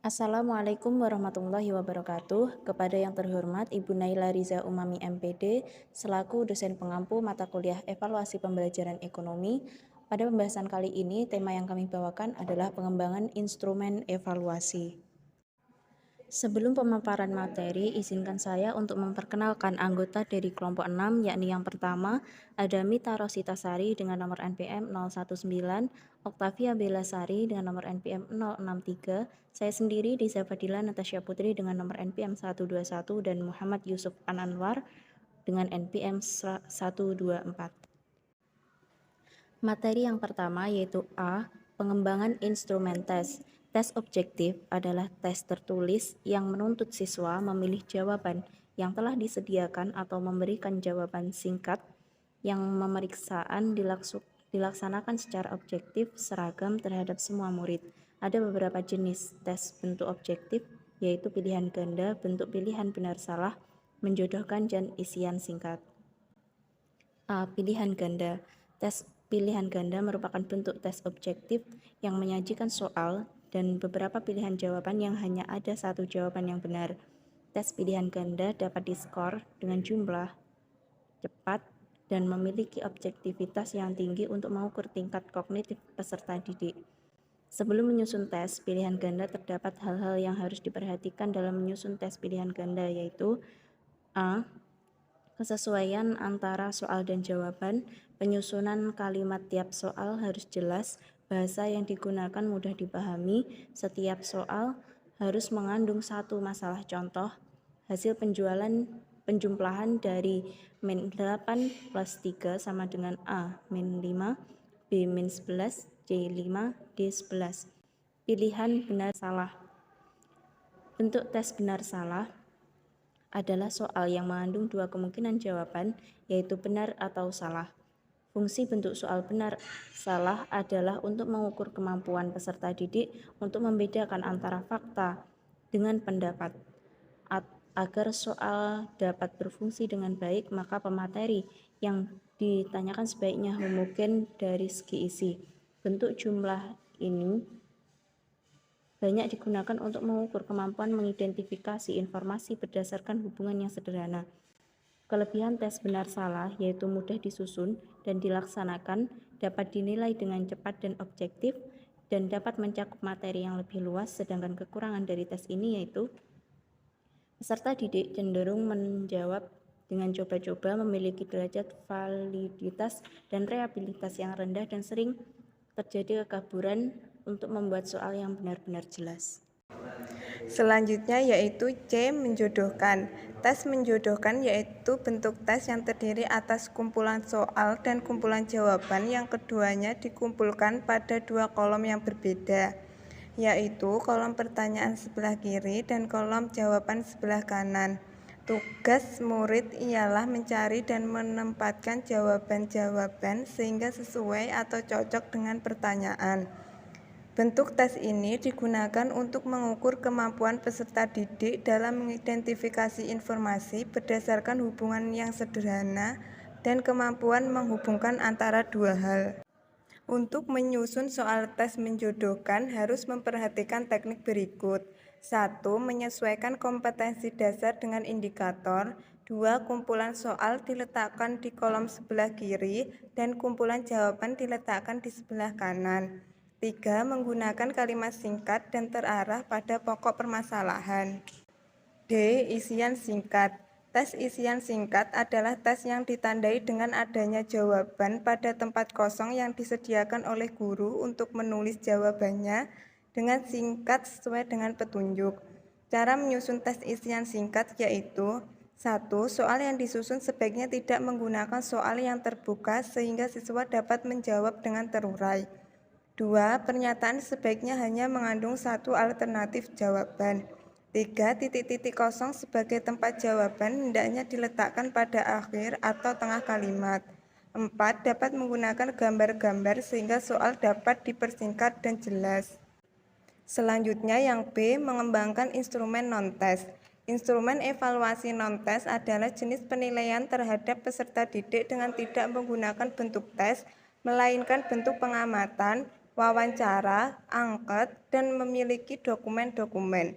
Assalamualaikum warahmatullahi wabarakatuh. Kepada yang terhormat Ibu Naila Riza Umami MPD, selaku dosen pengampu mata kuliah Evaluasi Pembelajaran Ekonomi. Pada pembahasan kali ini, tema yang kami bawakan adalah pengembangan instrumen evaluasi. Sebelum pemaparan materi, izinkan saya untuk memperkenalkan anggota dari kelompok 6, yakni yang pertama ada Mita Rositasari dengan nomor NPM 019, Oktavia Belasari dengan nomor NPM 063, saya sendiri Diza Fadila Natasha Putri dengan nomor NPM 121, dan Muhammad Yusuf Anwar dengan NPM 124. Materi yang pertama yaitu A. Pengembangan instrumen tes. Tes objektif adalah tes tertulis yang menuntut siswa memilih jawaban yang telah disediakan atau memberikan jawaban singkat yang pemeriksaan dilaksanakan secara objektif seragam terhadap semua murid. Ada beberapa jenis tes bentuk objektif, yaitu pilihan ganda, bentuk pilihan benar salah, menjodohkan, dan isian singkat. A. Pilihan ganda. Tes pilihan ganda merupakan bentuk tes objektif yang menyajikan soal dan beberapa pilihan jawaban yang hanya ada satu jawaban yang benar. Tes pilihan ganda dapat diskor dengan jumlah, cepat, dan memiliki objektivitas yang tinggi untuk mengukur tingkat kognitif peserta didik. Sebelum menyusun tes pilihan ganda, terdapat hal-hal yang harus diperhatikan dalam menyusun tes pilihan ganda, yaitu A. Kesesuaian antara soal dan jawaban. Penyusunan kalimat tiap soal harus jelas, bahasa yang digunakan mudah dipahami. Setiap soal harus mengandung satu masalah contoh. Hasil penjumlahan dari min 8 plus 3 sama dengan A min 5, B min 11, C 5, D 11. Pilihan benar salah. Bentuk tes benar salah adalah soal yang mengandung dua kemungkinan jawaban, yaitu benar atau salah. Fungsi bentuk soal benar salah adalah untuk mengukur kemampuan peserta didik untuk membedakan antara fakta dengan pendapat. Agar soal dapat berfungsi dengan baik, maka pemateri yang ditanyakan sebaiknya homogen dari segi isi. Bentuk jumlah ini banyak digunakan untuk mengukur kemampuan mengidentifikasi informasi berdasarkan hubungan yang sederhana. Kelebihan tes benar salah yaitu mudah disusun dan dilaksanakan, dapat dinilai dengan cepat dan objektif, dan dapat mencakup materi yang lebih luas. Sedangkan kekurangan dari tes ini yaitu peserta didik cenderung menjawab dengan coba-coba, memiliki derajat validitas dan reliabilitas yang rendah, dan sering terjadi kekaburan untuk membuat soal yang benar-benar jelas. Selanjutnya yaitu C. Menjodohkan. Tes menjodohkan yaitu bentuk tes yang terdiri atas kumpulan soal dan kumpulan jawaban yang keduanya dikumpulkan pada dua kolom yang berbeda, yaitu kolom pertanyaan sebelah kiri dan kolom jawaban sebelah kanan. Tugas murid ialah mencari dan menempatkan jawaban-jawaban sehingga sesuai atau cocok dengan pertanyaan. Bentuk tes ini digunakan untuk mengukur kemampuan peserta didik dalam mengidentifikasi informasi berdasarkan hubungan yang sederhana dan kemampuan menghubungkan antara dua hal. Untuk menyusun soal tes menjodohkan harus memperhatikan teknik berikut. 1. Menyesuaikan kompetensi dasar dengan indikator. 2. Kumpulan soal diletakkan di kolom sebelah kiri dan kumpulan jawaban diletakkan di sebelah kanan. 3. Menggunakan kalimat singkat dan terarah pada pokok permasalahan. D. Isian singkat. Tes isian singkat adalah tes yang ditandai dengan adanya jawaban pada tempat kosong yang disediakan oleh guru untuk menulis jawabannya dengan singkat sesuai dengan petunjuk. Cara menyusun tes isian singkat yaitu: 1. Soal yang disusun sebaiknya tidak menggunakan soal yang terbuka sehingga siswa dapat menjawab dengan terurai. 2. Pernyataan sebaiknya hanya mengandung satu alternatif jawaban. 3. Titik-titik kosong sebagai tempat jawaban hendaknya diletakkan pada akhir atau tengah kalimat. 4. Dapat menggunakan gambar-gambar sehingga soal dapat dipersingkat dan jelas. Selanjutnya yang B. Mengembangkan instrumen non-tes. Instrumen evaluasi non-tes adalah jenis penilaian terhadap peserta didik dengan tidak menggunakan bentuk tes, melainkan bentuk pengamatan, wawancara, angket, dan memiliki dokumen-dokumen.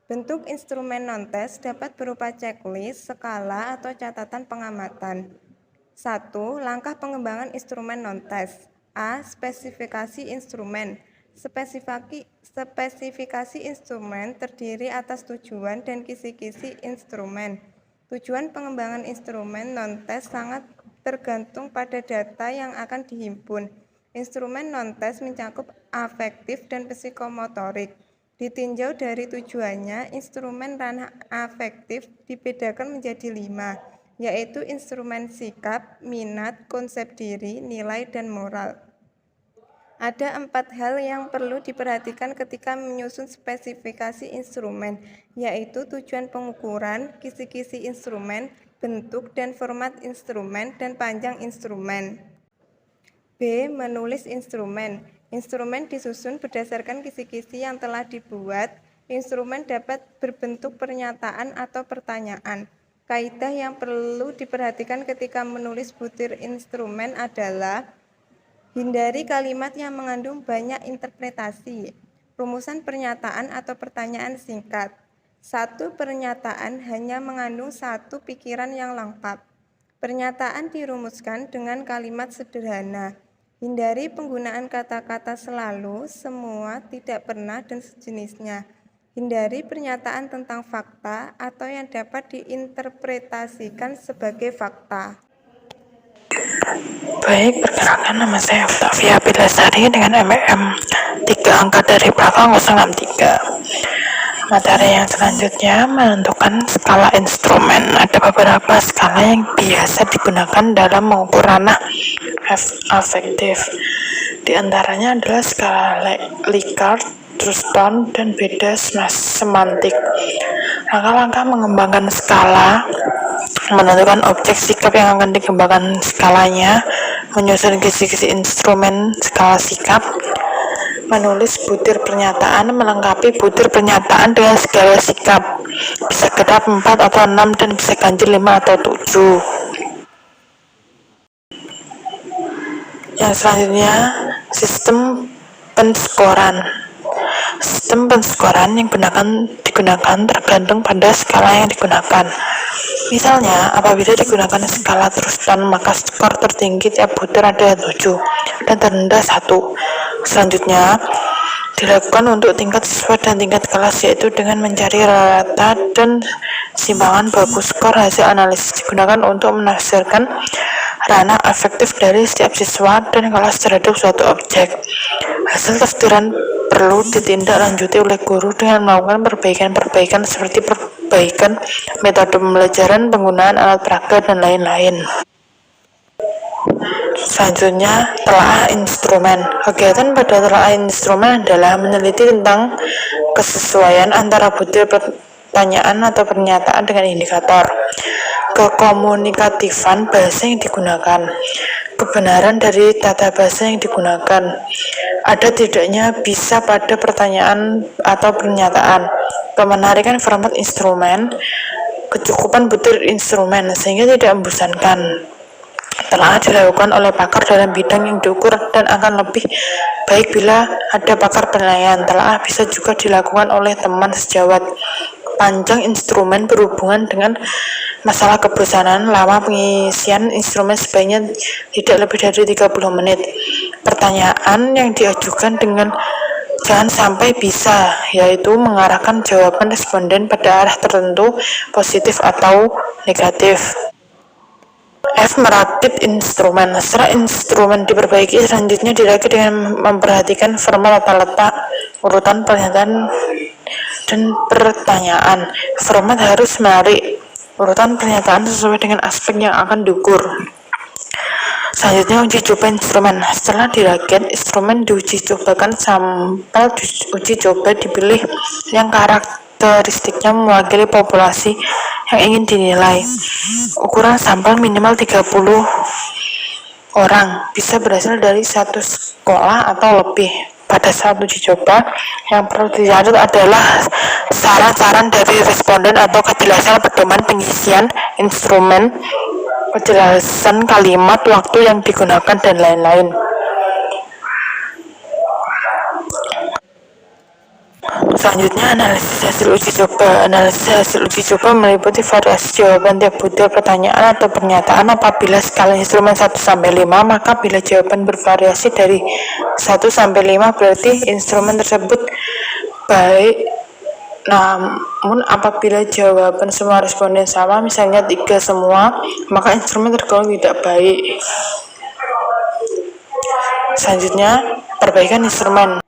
Bentuk instrumen non-tes dapat berupa checklist, skala, atau catatan pengamatan. 1. Langkah pengembangan instrumen non-tes. A. Spesifikasi instrumen. Spesifikasi instrumen terdiri atas tujuan dan kisi-kisi instrumen. Tujuan pengembangan instrumen non-tes sangat tergantung pada data yang akan dihimpun. Instrumen non-tes mencakup afektif dan psikomotorik. Ditinjau dari tujuannya, instrumen ranah afektif dibedakan menjadi 5, yaitu instrumen sikap, minat, konsep diri, nilai, dan moral. Ada 4 hal yang perlu diperhatikan ketika menyusun spesifikasi instrumen, yaitu tujuan pengukuran, kisi-kisi instrumen, bentuk dan format instrumen, dan panjang instrumen. B. Menulis instrumen. Instrumen disusun berdasarkan kisi-kisi yang telah dibuat. Instrumen dapat berbentuk pernyataan atau pertanyaan. Kaidah yang perlu diperhatikan ketika menulis butir instrumen adalah hindari kalimat yang mengandung banyak interpretasi. Rumusan pernyataan atau pertanyaan singkat. Satu pernyataan hanya mengandung satu pikiran yang lengkap. Pernyataan dirumuskan dengan kalimat sederhana. Hindari penggunaan kata-kata selalu, semua, tidak pernah, dan sejenisnya. Hindari pernyataan tentang fakta atau yang dapat diinterpretasikan sebagai fakta. Baik, perkenalkan nama saya Octavia Pilasari dengan NPM 3 angka dari belakang 063. Materi yang selanjutnya menentukan skala instrumen. Ada beberapa skala yang biasa digunakan dalam mengukur ranah afektif. Di antaranya adalah skala Likert, Thurston, dan beda semantik. Langkah-langkah mengembangkan skala: menentukan objek sikap yang akan dikembangkan skalanya, menyusun kisi-kisi instrumen skala sikap, menulis butir pernyataan, melengkapi butir pernyataan dengan skala sikap, bisa genap 4 atau 6 dan bisa ganjil 5 atau 7. Yang selanjutnya, sistem penskoran. Sistem penskoran yang digunakan tergantung pada skala yang digunakan. Misalnya, apabila digunakan skala Thurston, maka skor tertinggi tiap butir ada 7 dan terendah 1. Selanjutnya, dilakukan untuk tingkat siswa dan tingkat kelas, yaitu dengan mencari rata dan simpangan bagus. Skor hasil analisis digunakan untuk menafsirkan ranah afektif dari setiap siswa dan kelas terhadap suatu objek. Hasil tafsiran perlu ditindaklanjuti oleh guru dengan melakukan perbaikan-perbaikan seperti perbaikan metode pembelajaran, penggunaan alat peraga, dan lain-lain. Selanjutnya, telaah instrumen. Kegiatan pada telaah instrumen adalah meneliti tentang kesesuaian antara butir pertanyaan atau pernyataan dengan indikator, kekomunikatifan bahasa yang digunakan, kebenaran dari tata bahasa yang digunakan, ada tidaknya bisa pada pertanyaan atau pernyataan, kemenarikan format instrumen, kecukupan butir instrumen sehingga tidak membosankan. Telah dilakukan oleh pakar dalam bidang yang diukur dan akan lebih baik bila ada pakar penilaian. Telah bisa juga dilakukan oleh teman sejawat. Panjang instrumen berhubungan dengan masalah kebosanan. Lama pengisian instrumen sebaiknya tidak lebih dari 30 menit. Pertanyaan yang diajukan dengan jangan sampai bisa, yaitu mengarahkan jawaban responden pada arah tertentu, positif atau negatif. F. Merakit instrumen. Setelah instrumen diperbaiki, selanjutnya dirakit dengan memperhatikan format tata letak, urutan pernyataan dan pertanyaan. Format harus menarik, urutan pernyataan sesuai dengan aspek yang akan diukur. Selanjutnya, uji coba instrumen. Setelah dirakit, instrumen diuji cobakan. Sampel uji coba dipilih yang karakteristiknya mewakili populasi yang ingin dinilai. Ukuran sampel minimal 30 orang, bisa berasal dari satu sekolah atau lebih. Pada saat uji coba, yang perlu dicatat adalah saran-saran dari responden atau kejelasan pedoman pengisian instrumen, kejelasan kalimat, waktu yang digunakan, dan lain-lain. Selanjutnya, analisis hasil uji coba. Analisis hasil uji coba meliputi variasi jawaban tiap butir pertanyaan atau pernyataan. Apabila skala instrumen 1-5, maka bila jawaban bervariasi dari 1-5 berarti instrumen tersebut baik. Namun apabila jawaban semua responden sama, misalnya 3 semua, maka instrumen tergolong tidak baik. Selanjutnya, perbaikan instrumen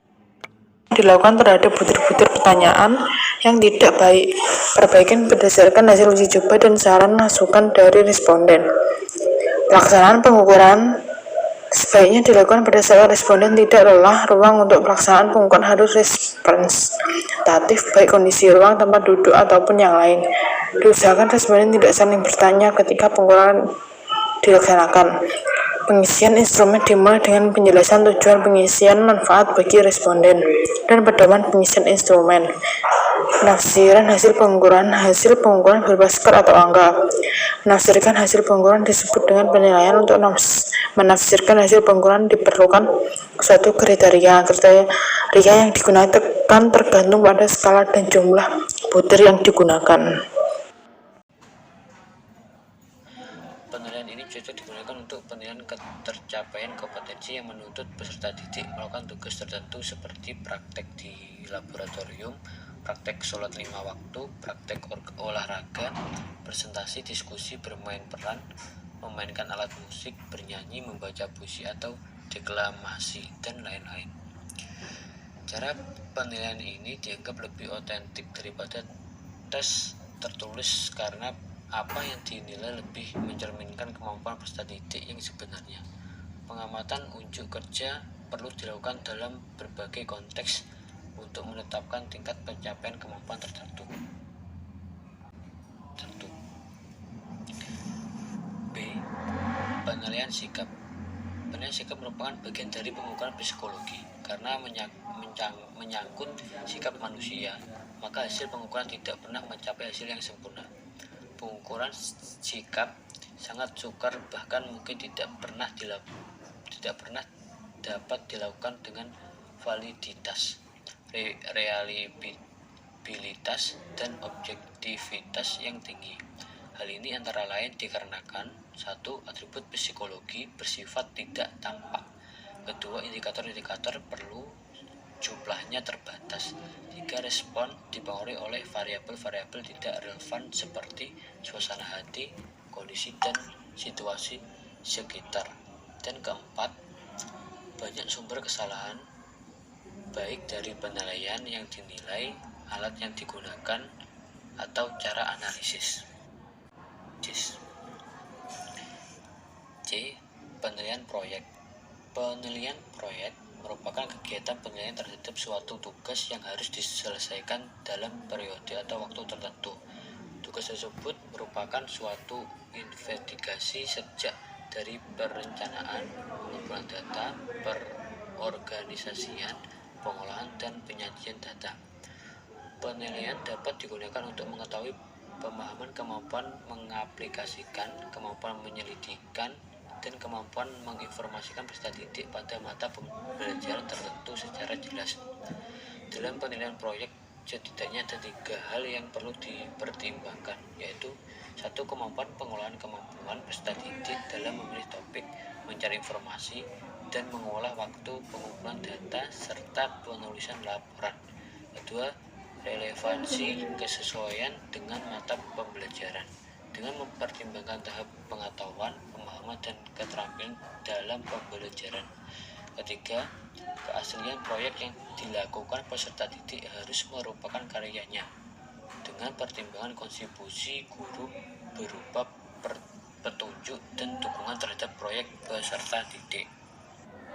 dilakukan terhadap butir-butir pertanyaan yang tidak baik. Perbaikan berdasarkan hasil uji coba dan saran masukan dari responden. Pelaksanaan pengukuran sebaiknya dilakukan berdasarkan responden tidak lelah. Ruang untuk pelaksanaan pengukuran harus representatif baik kondisi ruang, tempat duduk, ataupun yang lain. Diusahakan responden tidak saling bertanya ketika pengukuran dilaksanakan. Pengisian instrumen dimulai dengan penjelasan tujuan pengisian, manfaat bagi responden, dan pedoman pengisian instrumen. Penafsiran hasil pengukuran berupa skor atau angka. Menafsirkan hasil pengukuran disebut dengan penilaian. Untuk menafsirkan hasil pengukuran diperlukan suatu kriteria. Kriteria yang digunakan tergantung pada skala dan jumlah butir yang digunakan. Penilaian ini cocok digunakan untuk penilaian ketercapaian kompetensi yang menuntut peserta didik melakukan tugas tertentu seperti praktek di laboratorium, praktek sholat 5 waktu, praktek olahraga, presentasi, diskusi, bermain peran, memainkan alat musik, bernyanyi, membaca puisi atau deklamasi, dan lain-lain. Cara penilaian ini dianggap lebih otentik daripada tes tertulis karena apa yang dinilai lebih mencerminkan kemampuan peserta didik yang sebenarnya. Pengamatan unjuk kerja perlu dilakukan dalam berbagai konteks untuk menetapkan tingkat pencapaian kemampuan tertentu. B. Penilaian sikap. Penilaian sikap merupakan bagian dari pengukuran psikologi karena menyangkut sikap manusia, maka hasil pengukuran tidak pernah mencapai hasil yang sempurna. Pengukuran sikap sangat sukar, bahkan mungkin tidak pernah dapat dilakukan dengan validitas, reliabilitas, dan objektivitas yang tinggi. Hal ini antara lain dikarenakan 1. Atribut psikologi bersifat tidak tampak. 2. Indikator-indikator perlu jumlahnya terbatas. 3. Respon dipengaruhi oleh variabel-variabel tidak relevan seperti suasana hati, kondisi, dan situasi sekitar. Dan 4. Banyak sumber kesalahan, baik dari penilaian yang dinilai, alat yang digunakan, atau cara analisis. C. Penilaian proyek. Penilaian proyek merupakan kegiatan penilaian terhadap suatu tugas yang harus diselesaikan dalam periode atau waktu tertentu. Tugas tersebut merupakan suatu investigasi sejak dari perencanaan, pengumpulan data, perorganisasian, pengolahan, dan penyajian data. Penilaian dapat digunakan untuk mengetahui pemahaman, kemampuan mengaplikasikan, kemampuan menyelidikkan, dan kemampuan menginformasikan peserta didik pada mata pembelajaran tertentu secara jelas. Dalam penilaian proyek, setidaknya ada 3 hal yang perlu dipertimbangkan, yaitu 1. Kemampuan pengolahan kemampuan peserta didik dalam memilih topik, mencari informasi, dan mengolah waktu pengumpulan data, serta penulisan laporan. 2. Relevansi kesesuaian dengan mata pembelajaran dengan mempertimbangkan tahap pengetahuan, pemahaman, dan keterampilan dalam pembelajaran. 3. Keaslian proyek yang dilakukan peserta didik harus merupakan karyanya dengan pertimbangan kontribusi guru berupa petunjuk dan dukungan terhadap proyek peserta didik.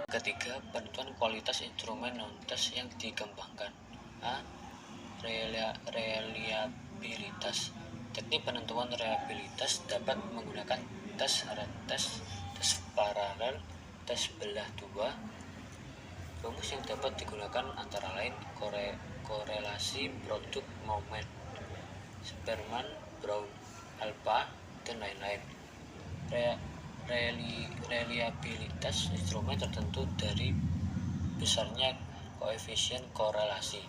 3. Penentuan kualitas instrumen non-tes yang dikembangkan. A. Reliabilitas. Teknik penentuan reliabilitas dapat menggunakan tes retest, tes paralel, tes belah dua. Rumus yang dapat digunakan antara lain korelasi produk momen, Spearman, Brown, alpha, dan lain-lain. Reliabilitas instrumen tertentu dari besarnya koefisien korelasi.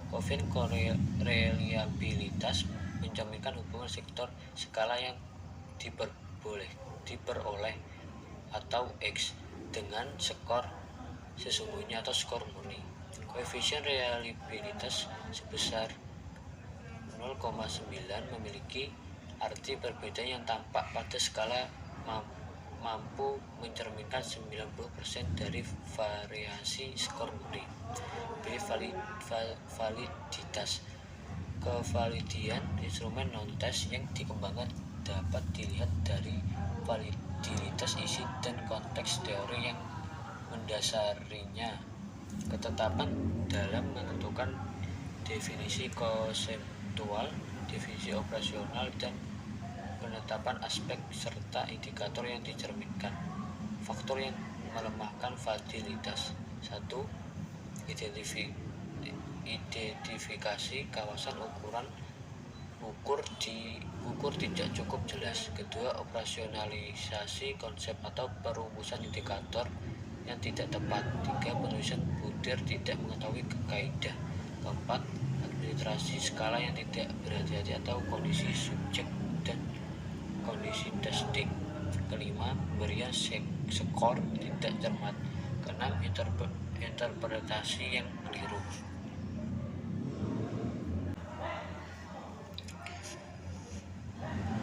Koefisien reliabilitas mencerminkan hubungan sektor skala yang diperoleh atau X dengan skor sesungguhnya atau skor murni. Koefisien reliabilitas sebesar 0,9 memiliki arti berbeda yang tampak pada skala mampu mencerminkan 90% dari variasi skor murni. B. Validitas. Kevalidian instrumen non-tes yang dikembangkan dapat dilihat dari validitas isi dan konteks teori yang mendasarinya. Ketetapan dalam menentukan definisi konseptual, definisi operasional, dan penetapan aspek serta indikator yang dicerminkan. Faktor yang melemahkan validitas. 1. Identifikasi kawasan ukur tidak cukup jelas. Kedua, operasionalisasi konsep atau perumusan indikator yang tidak tepat. 3. Penulisan butir tidak mengetahui kaidah. Keempat, administrasi skala yang tidak berhati-hati atau kondisi subjek dan kondisi testing. Kelima, pemberian skor tidak cermat. Keenam, interpretasi yang keliru.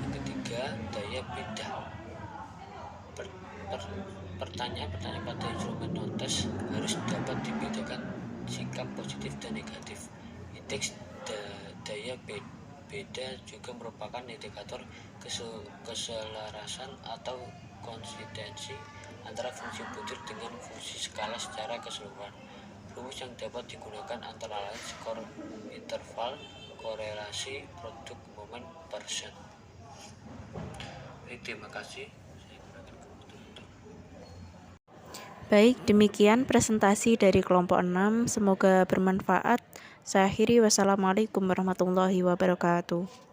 Yang ketiga, daya bedah. Pertanyaan pada instrumen non-tes harus dapat dibedakan sikap positif dan negatif. Indeks daya beda juga merupakan indikator keselarasan atau konsistensi antara fungsi butir dengan fungsi skala secara keseluruhan. Rumus yang dapat digunakan antara lain skor interval, korelasi, produk momen, persen. Terima kasih. Baik, demikian presentasi dari kelompok 6. Semoga bermanfaat. Saya akhiri, wassalamualaikum warahmatullahi wabarakatuh.